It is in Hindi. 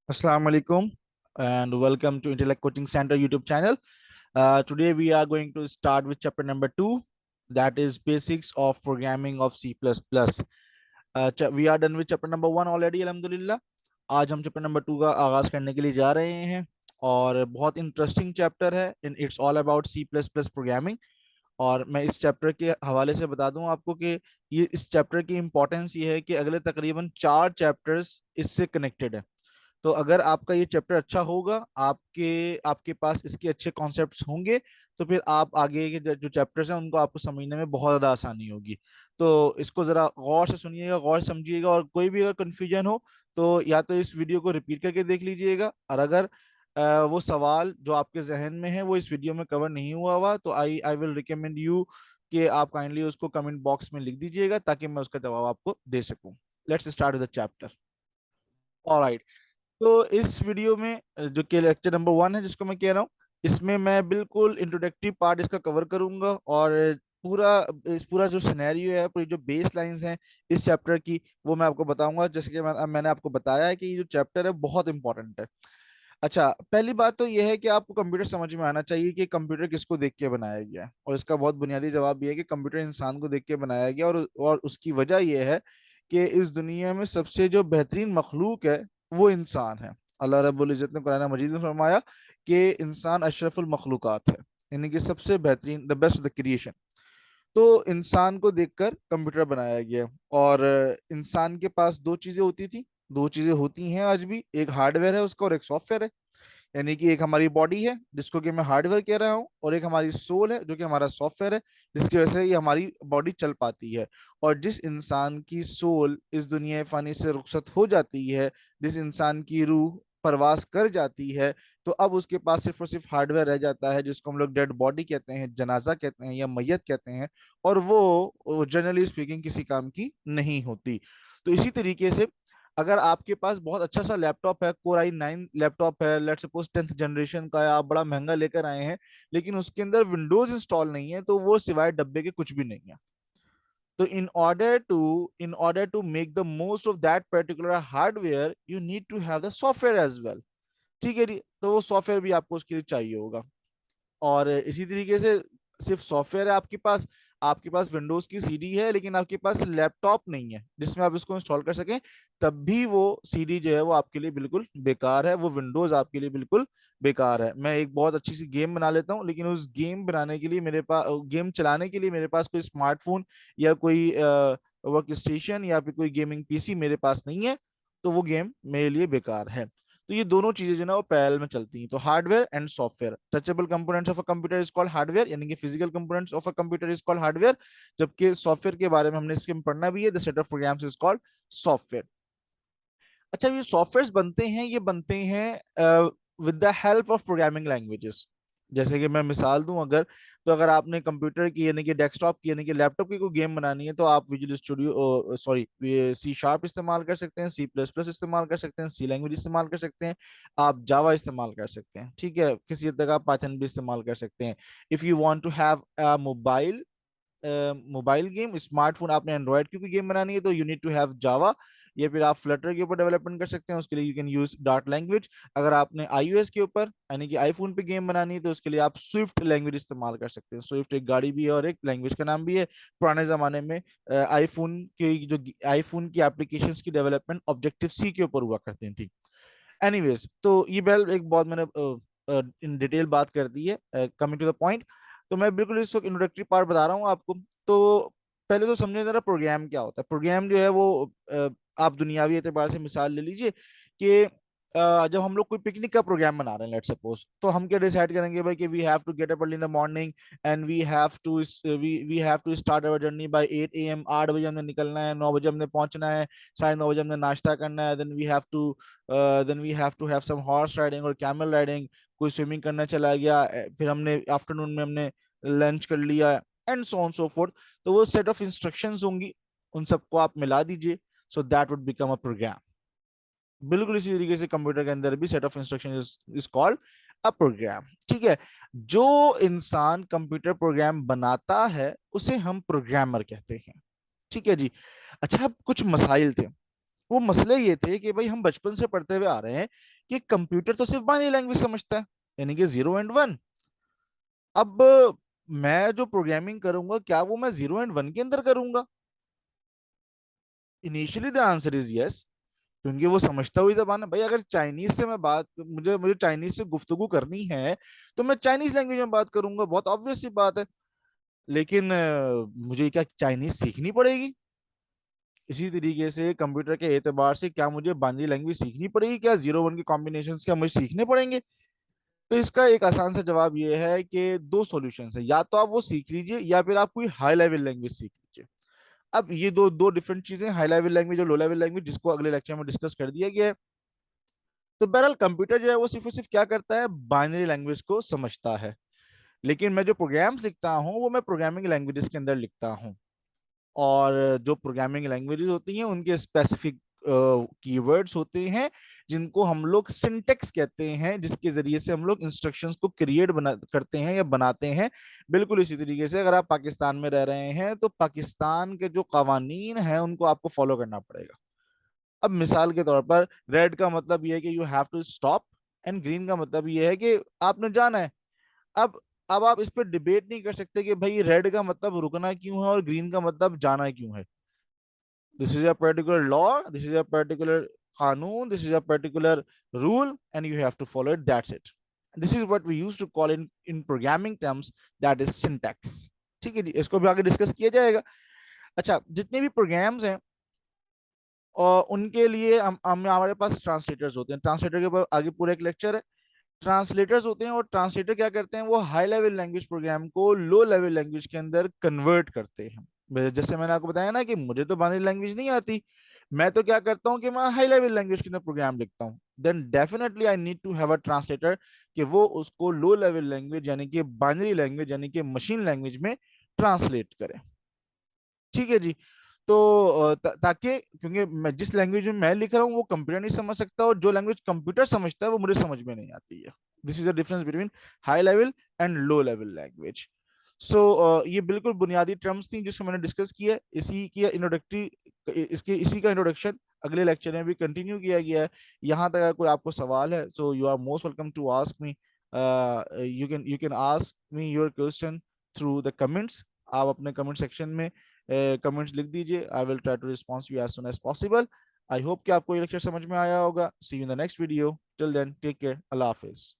Assalamu alaikum and welcome to Intellect Coaching Center YouTube channel. Today we are going to start with chapter number 2, that is basics of programming of C++. We are done with chapter number 1 already, alhamdulillah. आज हम चैप्टर नंबर 2 का आगाज करने के लिए जा रहे हैं और बहुत इंटरेस्टिंग चैप्टर है. It's all about C++ programming. और मैं इस चैप्टर के हवाले से बता दूं आपको कि ये इस चैप्टर की इंपॉर्टेंस ये है कि अगले तकरीबन 4 चैप्टर्स इससे कनेक्टेड है. तो अगर आपका ये चैप्टर अच्छा होगा, आपके आपके पास इसके अच्छे कॉन्सेप्ट्स होंगे, तो फिर आप आगे के जो चैप्टर्स हैं उनको आपको समझने में बहुत ज़्यादा आसानी होगी. तो इसको ज़रा गौर से सुनिएगा, गौर से समझिएगा, और कोई भी अगर कन्फ्यूजन हो तो या तो इस वीडियो को रिपीट करके देख लीजिएगा, और अगर वो सवाल जो आपके जहन में है वो इस वीडियो में कवर नहीं हुआ तो आई आई विल रिकमेंड यू कि आप काइंडली उसको कमेंट बॉक्स में लिख दीजिएगा ताकि मैं उसका जवाब आपको दे सकूं. Let's start with the chapter. Alright. तो इस वीडियो में जो कि लेक्चर नंबर 1 है जिसको मैं कह रहा हूँ, इसमें मैं बिल्कुल इंट्रोडक्टरी पार्ट इसका कवर करूंगा, और पूरा पूरा जो सिनेरियो है, पूरी जो बेस लाइंस हैं इस चैप्टर की, वो मैं आपको बताऊंगा. जैसे कि मैंने आपको बताया है कि ये जो चैप्टर है बहुत इंपॉर्टेंट है. अच्छा, पहली बात तो ये है कि आपको कंप्यूटर समझ में आना चाहिए कि कंप्यूटर किसको देख के बनाया गया है, और इसका बहुत बुनियादी जवाब ये है कि कंप्यूटर इंसान को देख के बनाया गया, और उसकी वजह ये है कि इस दुनिया में सबसे जो बेहतरीन मखलूक है वो इंसान है. अल्लाह रब्बुल इज्जत ने कुरान मजीद में फरमाया कि इंसान अशरफुल मखलूकात है, यानी कि सबसे बेहतरीन, the best of the creation. तो इंसान को देखकर कंप्यूटर बनाया गया. और इंसान के पास दो चीजें होती थी, दो चीजें होती हैं आज भी. एक हार्डवेयर है उसका और एक सॉफ्टवेयर है. यानी कि एक हमारी बॉडी है जिसको कि मैं हार्डवेयर कह रहा हूँ, और एक हमारी सोल है जो कि हमारा सॉफ्टवेयर है, जिसकी वजह से ये हमारी बॉडी चल पाती है. और जिस इंसान की सोल इस दुनिया फानी से रुखसत हो जाती है, जिस इंसान की रूह परवास कर जाती है, तो अब उसके पास सिर्फ और सिर्फ हार्डवेयर रह जाता है, जिसको हम लोग डेड बॉडी कहते हैं, जनाजा कहते हैं या मैयत कहते हैं. और वो जनरली स्पीकिंग किसी काम की नहीं होती. तो इसी तरीके से अगर आपके पास बहुत अच्छा सा लैपटॉप है, कोर i9 लैपटॉप है, लेट्स सपोज 10th जनरेशन का है, आप बड़ा महंगा लेकर आए हैं, लेकिन उसके अंदर विंडोज इंस्टॉल नहीं है, तो वो सिवाय डब्बे के कुछ भी नहीं है. तो in order to make the most of that particular hardware you need to have the software as well. ठीक है जी, तो वो सॉफ्टवेयर भी आपको उसके लिए चाहिए होगा. और इसी तरीके से सिर्फ सॉफ्टवेयर है आपके पास विंडोज की सीडी है, लेकिन आपके पास लैपटॉप नहीं है जिसमें आप इसको इंस्टॉल कर सकें, तब भी वो सीडी जो है वो आपके लिए बिल्कुल बेकार है, वो विंडोज आपके लिए बिल्कुल बेकार है. मैं एक बहुत अच्छी सी गेम बना लेता हूँ, लेकिन उस गेम बनाने के लिए मेरे पास, गेम चलाने के लिए मेरे पास कोई स्मार्टफोन या कोई वर्क स्टेशन या फिर कोई गेमिंग पीसी मेरे पास नहीं है, तो वो गेम मेरे लिए बेकार है. तो ये दोनों चीजें जो ना वो पैरेलल में चलती हैं. तो hardware and software, touchable components of a computer is called hardware, यानी कि physical components of a computer is called hardware. जबकि सॉफ्टवेयर के बारे में हमने इसके में पढ़ना भी है, the set of programs is called software. अच्छा, ये सॉफ्टवेयर बनते हैं, ये बनते हैं with the help of programming languages. जैसे कि मैं मिसाल दूं, अगर तो अगर आपने कंप्यूटर की यानी कि डेस्कटॉप की यानी कि लैपटॉप की कोई गेम बनानी है, तो आप Visual Studio, sorry, C sharp इस्तेमाल कर सकते हैं, C++ इस्तेमाल कर सकते हैं, सी लैंग्वेज इस्तेमाल कर सकते हैं, आप जावा इस्तेमाल कर सकते हैं. ठीक है, किसी हद तक आप पाइथन भी इस्तेमाल कर सकते हैं. If you want to have a mobile game, smartphone, आपने एंड्रॉयड की कोई गेम बनानी है, तो you need to have Java. या फिर आप फ्लटर के ऊपर डेवलपमेंट कर सकते हैं, उसके लिए you can use dart language. अगर आपने iOS के ऊपर यानी कि आईफोन पे गेम बनानी है, तो उसके लिए आप स्विफ्ट लैंग्वेज इस्तेमाल कर सकते हैं. स्विफ्ट एक गाड़ी भी है और एक लैंग्वेज का नाम भी है. पुराने जमाने में आईफोन की एप्लीकेशंस की डेवलपमेंट ऑब्जेक्टिव सी के ऊपर हुआ करती थी. एनीवेज, तो ये बेल एक बहुत मैंने इन डिटेल बात कर दी है. कमिंग टू द पॉइंट, तो मैं बिल्कुल इस वक्त इंट्रोडक्टरी पार्ट बता रहा हूँ आपको. तो पहले तो समझे जरा प्रोग्राम क्या होता है. प्रोग्राम जो है वो आप दुनियावी एतबार से मिसाल ले लीजिए कि जब हम लोग कोई पिकनिक का प्रोग्राम बना रहे हैं, लेट्स सपोज, तो हम क्या डिसाइड करेंगे भाई कि we have to get up early in the morning, and we have to start our journey by 8 AM. 8 बजे हमने निकलना है, 9 बजे हमने पहुंचना है, 9:30 बजे हमने नाश्ता करना है, then we have to have some horse riding और कैमल राइडिंग. कोई स्विमिंग करना चला गया, फिर हमने आफ्टरनून में हमने लंच कर लिया, and so on so fourth. तो वो सेट ऑफ इंस्ट्रक्शंस होंगी, उन सबको आप मिला दीजिए, so that would become a program. बिल्कुल इसी तरीके से कंप्यूटर के अंदर भी set of instruction is called a program. ठीक है, जो इंसान कंप्यूटर प्रोग्राम बनाता है उसे हम प्रोग्रामर कहते हैं. ठीक है जी. अच्छा, अब कुछ मसाइल थे. वो मसले ये थे कि भाई हम बचपन से पढ़ते हुए आ रहे हैं कि कंप्यूटर तो सिर्फ बाइनरी लैंग्वेज समझता है, यानी कि 0 एंड 1। अब मैं जो प्रोग्रामिंग करूंगा क्या वो मैं 0 एंड 1 के अंदर करूंगा? Initially the answer is yes, क्योंकि वो समझता हुई जबान है। भाई अगर चाइनीज से मैं बात, मुझे मुझे चाइनीज से गुफ्तगू करनी है तो मैं चाइनीज लैंग्वेज में बात करूंगा, बहुत ऑब्वियस सी बात है। लेकिन मुझे क्या चाइनीज सीखनी पड़ेगी? इसी तरीके से कंप्यूटर के एतबार से क्या मुझे बांग्ला लैंग्वेज सीखनी पड़ेगी? क्या 0 1 के कॉम्बिनेशन क्या मुझे सीखने पड़ेंगे? तो इसका एक आसान सा जवाब ये है कि दो सॉल्यूशन है, या तो आप वो सीख लीजिए या फिर आप कोई हाई लेवल लैंग्वेज सीख लीजिए। अब ये दो दो डिफरेंट चीजें, हाई लेवल लैंग्वेज और लो लेवल लैंग्वेज, जिसको अगले लेक्चर में डिस्कस कर दिया गया है। तो बहरहाल कंप्यूटर जो है वो सिर्फ और सिर्फ क्या करता है, बाइनरी लैंग्वेज को समझता है। लेकिन मैं जो प्रोग्राम्स लिखता हूँ वो मैं प्रोग्रामिंग लैंग्वेजेस के अंदर लिखता हूँ। और जो प्रोग्रामिंग लैंग्वेजेस होती हैं उनके स्पेसिफिक कीवर्ड्स होते हैं, जिनको हम लोग सिंटेक्स कहते हैं, जिसके जरिए से हम लोग इंस्ट्रक्शंस को क्रिएट करते हैं या बनाते हैं। बिल्कुल इसी तरीके से अगर आप पाकिस्तान में रह रहे हैं तो पाकिस्तान के जो कवानीन हैं उनको आपको फॉलो करना पड़ेगा। अब मिसाल के तौर पर रेड का मतलब ये है कि you have to stop, and green का मतलब ये है कि आपने जाना है। अब अब आप इस पर डिबेट नहीं कर सकते कि भाई रेड का मतलब रुकना क्यों है और ग्रीन का मतलब जाना क्यों है। This is a particular law, this is a particular कानून, this is a particular rule and you have to follow it, that's it. This is what we use to call in in programming terms, that is syntax. ठीक है जी, इसको भी आगे डिस्कस किया जाएगा। अच्छा, जितने भी प्रोग्राम्स हैं और उनके लिए हम हमारे पास ट्रांसलेटर्स होते हैं। ट्रांसलेटर के ऊपर आगे पूरा एक लेक्चर है। ट्रांसलेटर्स होते हैं और ट्रांसलेटर क्या करते हैं, वो हाई लेवल लैंग्वेज प्रोग्राम को लो लेवल लैंग्वेज के अंदर कन्वर्ट करते हैं। जैसे मैंने आपको बताया ना कि मुझे तो बाइनरी लैंग्वेज नहीं आती, मैं तो क्या करता हूँ कि मैं हाई लेवल लैंग्वेज के अंदर प्रोग्राम लिखता हूँ। Then definitely I need to have a translator कि वो उसको लो लेवल लैंग्वेज यानी कि बाइनरी लैंग्वेज यानी कि मशीन लैंग्वेज में ट्रांसलेट करे। ठीक है जी। तो ताकि, क्योंकि मैं जिस लैंग्वेज में मैं लिख रहा हूँ वो कंप्यूटर नहीं समझ सकता, और जो लैंग्वेज कंप्यूटर समझता है वो मुझे समझ में नहीं आती है। This is the difference between high level and low level language. So ये बिल्कुल बुनियादी टर्म्स थी जिसको मैंने डिस्कस किया। इसी की इंट्रोडक्टरी, इसी का इंट्रोडक्शन अगले लेक्चर में भी कंटिन्यू किया गया है। यहाँ तक अगर कोई आपको सवाल है, so you are most welcome to ask me. You can ask me your question through the comments. आप अपने कमेंट सेक्शन में कमेंट्स लिख दीजिए। I will try to response you as soon as possible. I hope कि आपको ये लेक्चर समझ में आया होगा। See you in the next video. Till then take care, अल्लाह हाफिज।